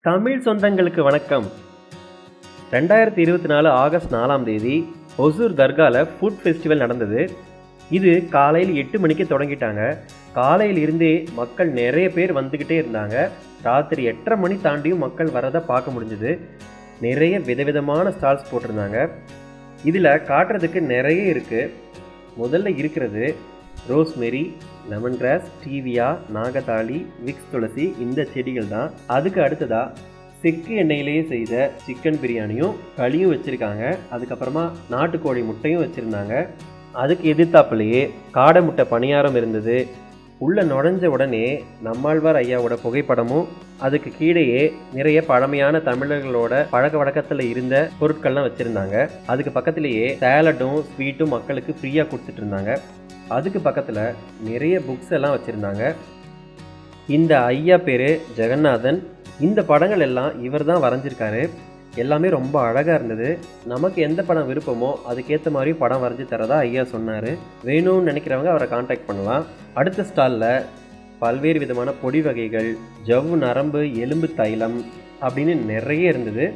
தமிழ் சொந்தங்களுக்கு வணக்கம். 2024 ஆகஸ்ட் 4ஆம் தேதி ஒசூர் தர்காவில் ஃபுட் ஃபெஸ்டிவல் நடந்தது. இது காலையில் 8 மணிக்கு தொடங்கிட்டாங்க. காலையில் இருந்தே மக்கள் நிறைய பேர் வந்துக்கிட்டே இருந்தாங்க. ராத்திரி 8:30 மணி தாண்டியும் மக்கள் வரதை பார்க்க முடிஞ்சுது. நிறைய விதவிதமான ஸ்டால்ஸ் போட்டிருந்தாங்க. இதில் காட்டுறதுக்கு நிறைய இருக்குது. முதல்ல இருக்கிறது ரோஸ்மெரி, லெமன் கிராஸ், டீவியா, நாகதாளி, விக்ஸ் துளசி, இந்த செடிகள் தான். அதுக்கு அடுத்ததாக செக்கு எண்ணெயிலேயே செய்த சிக்கன் பிரியாணியும் களியும் வச்சுருக்காங்க. அதுக்கப்புறமா நாட்டுக்கோழி முட்டையும் வச்சுருந்தாங்க. அதுக்கு எதிர்த்தாப்புலேயே காடை முட்டை பணியாரம் இருந்தது. உள்ளே நுழைஞ்ச உடனே நம்மாழ்வார் ஐயாவோட புகைப்படமும், அதுக்கு கீழேயே நிறைய பழமையான தமிழர்களோட பழக்க வழக்கத்தில் இருந்த பொருட்கள்லாம் வச்சுருந்தாங்க. அதுக்கு பக்கத்துலேயே சேலட்டும் ஸ்வீட்டும் மக்களுக்கு ஃப்ரீயாக கொடுத்துட்டு இருந்தாங்க. அதுக்கு பக்கத்தில் நிறைய புக்ஸ் எல்லாம் வச்சுருந்தாங்க. இந்த ஐயா பேர் ஜெகநாதன். இந்த படங்கள் எல்லாம் இவர் தான் வரைஞ்சிருக்காரு. எல்லாமே ரொம்ப அழகாக இருந்தது. நமக்கு எந்த படம் விருப்பமோ அதுக்கேற்ற மாதிரி படம் வரைஞ்சி தரதா ஐயா சொன்னார். வேணும்னு நினைக்கிறவங்க அவரை காண்டாக்ட் பண்ணலாம். அடுத்த ஸ்டாலில் பல்வேறு விதமான பொடி வகைகள், ஜவ்வு நரம்பு, எலும்பு தைலம் அப்படின்னு நிறைய இருந்தது.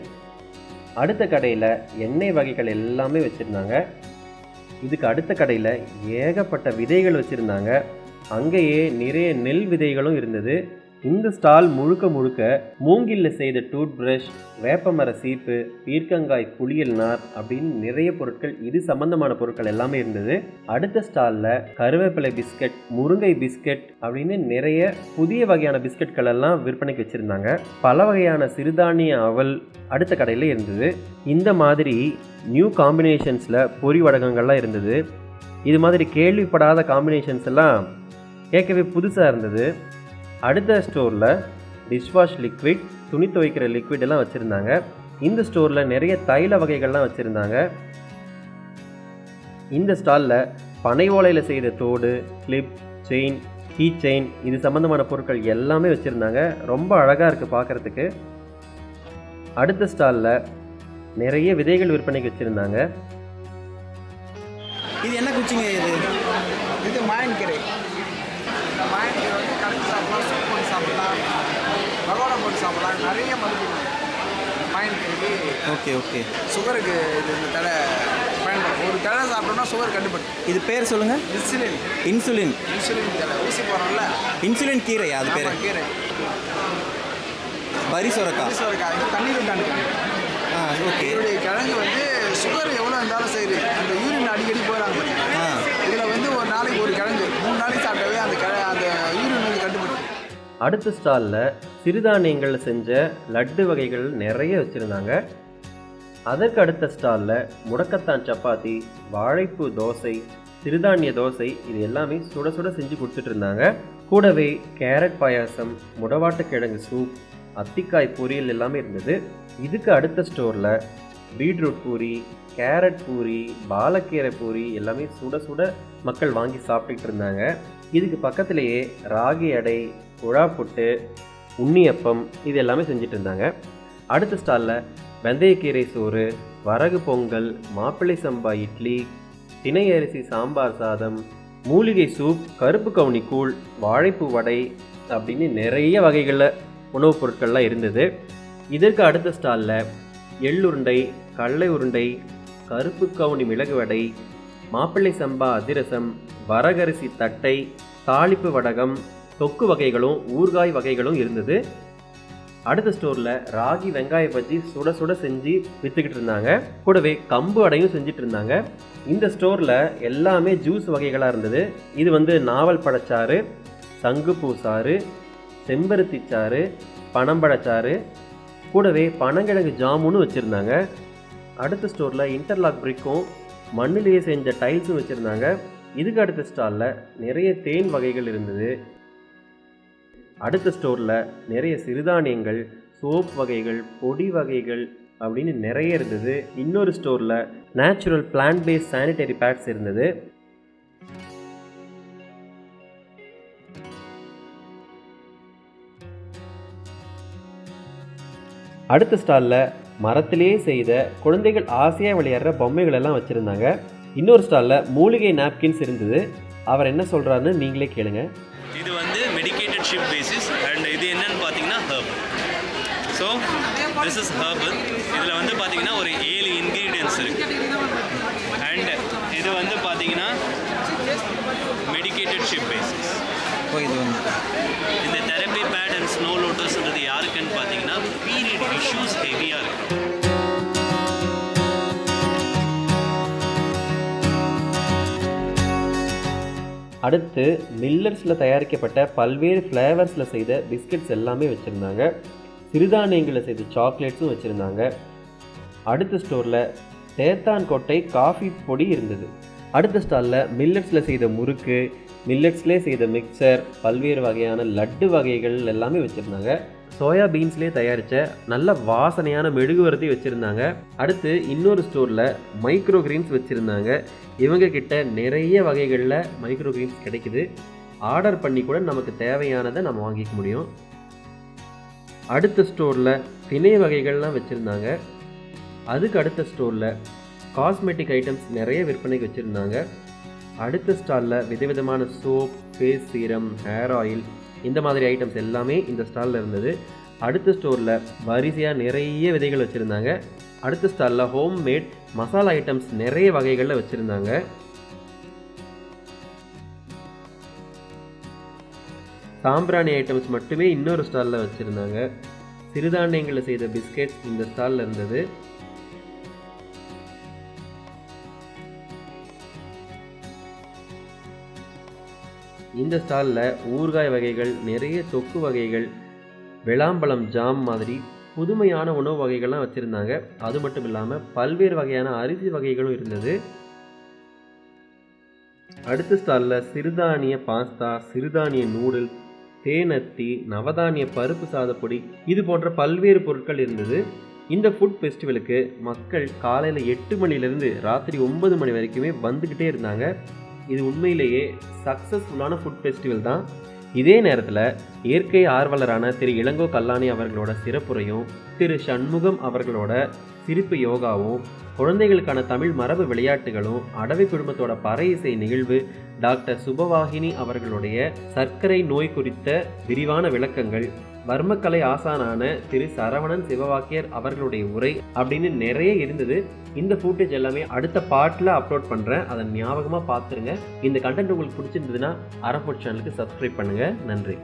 அடுத்த கடையில் எண்ணெய் வகைகள் எல்லாமே வச்சுருந்தாங்க. இதுக்கு அடுத்த கடையில் ஏகப்பட்ட விதைகள் வச்சுருந்தாங்க. அங்கேயே நிறைய நெல் விதைகளும் இருந்தது. இந்த ஸ்டால் முழுக்க முழுக்க மூங்கில்ல செய்த டூத் பிரஷ், வேப்பமர சீப்பு, பீர்க்கங்காய் குளியல் நார் அப்படின்னு நிறைய பொருட்கள், இது சம்பந்தமான பொருட்கள் எல்லாமே இருந்தது. அடுத்த ஸ்டாலில் கருவேப்பிலை பிஸ்கட், முருங்கை பிஸ்கட் அப்படின்னு நிறைய புதிய வகையான பிஸ்கட்கள் எல்லாம் விற்பனைக்கு வச்சுருந்தாங்க. பல வகையான சிறுதானிய அவல் அடுத்த கடையில் இருந்தது. இந்த மாதிரி நியூ காம்பினேஷன்ஸில் பொரி வடகங்கள்லாம் இருந்தது. இது மாதிரி கேள்விப்படாத காம்பினேஷன்ஸ் எல்லாம் கேட்கவே புதுசாக இருந்தது. அடுத்த ஸ்டோரில் டிஷ்வாஷ் லிக்விட், துணி துவைக்கிற லிக்விட் எல்லாம் வச்சுருந்தாங்க. இந்த ஸ்டோரில் நிறைய தைல வகைகள்லாம் வச்சுருந்தாங்க. இந்த ஸ்டாலில் பனை ஓலையில் செய்த தோடு, கிளிப், செயின், கீ செயின், இது சம்மந்தமான பொருட்கள் எல்லாமே வச்சுருந்தாங்க. ரொம்ப அழகாக இருக்குது பார்க்குறதுக்கு. அடுத்த ஸ்டாலில் நிறைய விதைகள் விற்பனைக்கு வச்சுருந்தாங்க. இது என்ன குச்சிங்க? இது மாயன்கீரை. இந்த மாயன்கீரை வந்து கலந்து சாப்பிடலாம், சூப் போட்டு சாப்பிடலாம், பகோடா போட்டு சாப்பிடலாம். நிறைய மருந்து மாயன்கீரைக்கு. ஓகே. சுகருக்கு இது இந்த தடை பயன்படும். ஒரு தடை சாப்பிட்டோம்னா சுகர் கட்டுப்படும். இது பேர் சொல்லுங்கள். இன்சுலின் தடை ஊசி போடுறோம்ல, இன்சுலின் கீரை. அது பேர் கீரை. வரி சொரக்காய். தண்ணீர் தாண்டி. ஓகே. இதனுடைய கிழங்கு வந்து சுகர் எவ்வளோ இருந்தாலும் சரி, அந்த யூரின் அடிக்கடி போகிறாங்க. இதில் வந்து ஒரு நாளைக்கு ஒரு கிழங்கு 3 நாளைக்கு சாப்பிட்டாவே அந்த யூரின் வந்து கட்டுப்படும். அடுத்த ஸ்டாலில் சிறுதானியங்களில் செஞ்ச லட்டு வகைகள் நிறைய வச்சுருந்தாங்க. அதற்கு அடுத்த ஸ்டாலில் முடக்கத்தான் சப்பாத்தி, வாழைப்பூ தோசை, சிறுதானிய தோசை, இது எல்லாமே சுட சுட செஞ்சு கொடுத்துட்டு இருந்தாங்க. கூடவே கேரட் பாயாசம், முடவாட்டுக்கிழங்கு சூப், அத்திக்காய் பொரியல் எல்லாமே இருந்தது. இதுக்கு அடுத்த ஸ்டோரில் பீட்ரூட் பூரி, கேரட் பூரி, பாலக்கீரை பூரி எல்லாமே சுட சுட மக்கள் வாங்கி சாப்பிட்டுட்டு இருந்தாங்க. இதுக்கு பக்கத்திலேயே ராகி அடை, குழா புட்டு, உண்ணியப்பம், இது எல்லாமே செஞ்சுட்டு இருந்தாங்க. அடுத்த ஸ்டாலில் வெந்தயக்கீரை சோறு, வரகு பொங்கல், மாப்பிள்ளை சம்பா இட்லி, தினை அரிசி சாம்பார் சாதம், மூலிகை சூப், கருப்பு கவுனி கூழ், வாழைப்பூ வடை அப்படின்னு நிறைய வகைகளில் உணவுப் பொருட்கள்லாம் இருந்தது. இதற்கு அடுத்த ஸ்டாலில் எள்ளுருண்டை, கடலை உருண்டை, கருப்பு கவுனி மிளகு வடை, மாப்பிள்ளை சம்பா அதிரசம், வரகரிசி தட்டை, தாளிப்பு வடகம், தொக்கு வகைகளும் ஊறுகாய் வகைகளும் இருந்தது. அடுத்த ஸ்டோரில் ராகி வெங்காய பஜ்ஜி சுட சுட செஞ்சு விற்றுக்கிட்டு இருந்தாங்க. கூடவே கம்பு அடையும் செஞ்சுட்டு இருந்தாங்க. இந்த ஸ்டோரில் எல்லாமே ஜூஸ் வகைகளாக இருந்தது. இது வந்து நாவல் பழச்சாறு, சங்குப்பூ சாறு, செம்பருத்தி சாறு, பனம்பழச்சாறு, கூடவே பனங்கிழங்கு ஜாமுன்னு வச்சுருந்தாங்க. அடுத்த ஸ்டோரில் இன்டர்லாக் பிரிக்கும், மண்ணிலேயே செஞ்ச டைல்ஸும் வச்சுருந்தாங்க. இதுக்கு அடுத்த ஸ்டாலில் நிறைய தேன் வகைகள் இருந்தது. அடுத்த ஸ்டோரில் நிறைய சிறுதானியங்கள், சோப் வகைகள், பொடி வகைகள் அப்படின்னு நிறைய இருந்தது. இன்னொரு ஸ்டோரில் natural plant based sanitary pads இருந்தது. அடுத்த ஸ்டாலில் மரத்திலே செய்த குழந்தைகள் ஆசையாக விளையாடுற பொம்மைகள் எல்லாம் வச்சுருந்தாங்க. இன்னொரு ஸ்டாலில் மூலிகை நாப்கின்ஸ் இருந்தது. அவர் என்ன சொல்கிறாருன்னு நீங்களே கேளுங்க. இது வந்து மெடிக்கேட்டட் ஷிப் பேசிஸ் அண்ட் இது என்னன்னு பார்த்தீங்கன்னா Harb. So this is herbal. இதில் வந்து பார்த்தீங்கன்னா ஒரு 7 இன்க்ரீடியன்ஸ் இருக்குது. அண்ட் இது வந்து பார்த்தீங்கன்னா மெடிக்கேட்டட் ஷிப் பேசிஸ். ஓ இது வந்து இந்த தெரப்பி பேட் அண்ட் ஸ்னோ லோட்டஸ்ன்றது யாருக்குன்னு பார்த்தீங்கன்னா பீரியட் இஷ்யூஸ் ஹெவியாக இருக்கும். அடுத்து மில்லர்ஸில் தயாரிக்கப்பட்ட பல்வேறு ஃப்ளேவர்ஸில் செய்த பிஸ்கட்ஸ் எல்லாமே வச்சுருந்தாங்க. சிறுதானியங்களில் செய்த சாக்லேட்ஸும் வச்சுருந்தாங்க. அடுத்த ஸ்டோரில் தேத்தான்கோட்டை காஃபி பொடி இருந்தது. அடுத்த ஸ்டாலில் மில்லட்ஸில் செய்த முறுக்கு, மில்லட்ஸ்லேயே செய்த மிக்சர், பல்வேறு வகையான லட்டு வகைகள் எல்லாமே வச்சுருந்தாங்க. சோயா பீன்ஸ்லேயே தயாரித்த நல்ல வாசனையான மெழுகுவர்த்தி வச்சுருந்தாங்க. அடுத்து இன்னொரு ஸ்டோரில் மைக்ரோ கிரீன்ஸ் வச்சுருந்தாங்க. இவங்க கிட்ட நிறைய வகைகளில் மைக்ரோ கிரீன்ஸ் கிடைக்குது. ஆர்டர் பண்ணி கூட நமக்கு தேவையானதை நம்ம வாங்கிக்க முடியும். அடுத்த ஸ்டோரில் திணை வகைகள்லாம் வச்சுருந்தாங்க. அதுக்கு அடுத்த ஸ்டோரில் காஸ்மெட்டிக் ஐட்டம்ஸ் நிறைய விற்பனைக்கு வச்சுருந்தாங்க. அடுத்த ஸ்டாலில் விதவிதமான soap, face serum, hair oil இந்த மாதிரி ஐட்டம்ஸ் எல்லாமே இந்த ஸ்டாலில் இருந்தது. அடுத்த ஸ்டோரில் வரிசையாக நிறைய விதைகள் வச்சுருந்தாங்க. அடுத்த ஸ்டாலில் ஹோம் மேட் மசாலா ஐட்டம்ஸ் நிறைய வகைகளில் வச்சுருந்தாங்க. சாம்பிராணி ஐட்டம்ஸ் மட்டுமே இன்னொரு ஸ்டாலில் வச்சுருந்தாங்க. சிறுதானியங்களில் செய்த பிஸ்கெட்ஸ் இந்த ஸ்டாலில் இருந்தது. இந்த ஸ்டாலில் ஊறுகாய் வகைகள், நிறைய தொக்கு வகைகள், விளாம்பழம் ஜாம் மாதிரி புதுமையான உணவு வகைகள்லாம் வச்சுருந்தாங்க. அது மட்டும் இல்லாமல் பல்வேறு வகையான அரிசி வகைகளும் இருந்தது. அடுத்த ஸ்டாலில் சிறுதானிய பாஸ்தா, சிறுதானிய நூடுல்ஸ், தேனத்தி, நவதானிய பருப்பு சாதப்பொடி இது போன்ற பல்வேறு பொருட்கள் இருந்தது. இந்த ஃபுட் ஃபெஸ்டிவலுக்கு மக்கள் காலையில் 8 மணிலேருந்து ராத்திரி 9 மணி வரைக்குமே வந்துக்கிட்டே இருந்தாங்க. இது உண்மையிலேயே சக்ஸஸ்ஃபுல்லான ஃபுட் ஃபெஸ்டிவல் தான். இதே நேரத்தில் இயற்கை ஆர்வலரான திரு இளங்கோ கல்லாணி அவர்களோட சிறப்புரையும், திரு சண்முகம் அவர்களோட சிரிப்பு யோகாவும், குழந்தைகளுக்கான தமிழ் மரபு விளையாட்டுகளும், அடவி குடும்பத்தோட பறை இசை நிகழ்வு, டாக்டர் சுபவாகினி அவர்களுடைய சர்க்கரை நோய் குறித்த விரிவான விளக்கங்கள், வர்மக்கலை ஆசானான திரு சரவணன் சிவவாக்கியர் அவர்களுடைய உரை அப்படின்னு நிறைய இருந்தது. இந்த ஃபுட்டேஜ் எல்லாமே அடுத்த பார்ட்டில் அப்லோட் பண்ணுறேன். அதை ஞாபகமாக பார்த்துருங்க. இந்த கண்டென்ட் உங்களுக்கு பிடிச்சிருந்ததுன்னா அரபோட் சேனலுக்கு சப்ஸ்கிரைப் பண்ணுங்கள். நன்றி.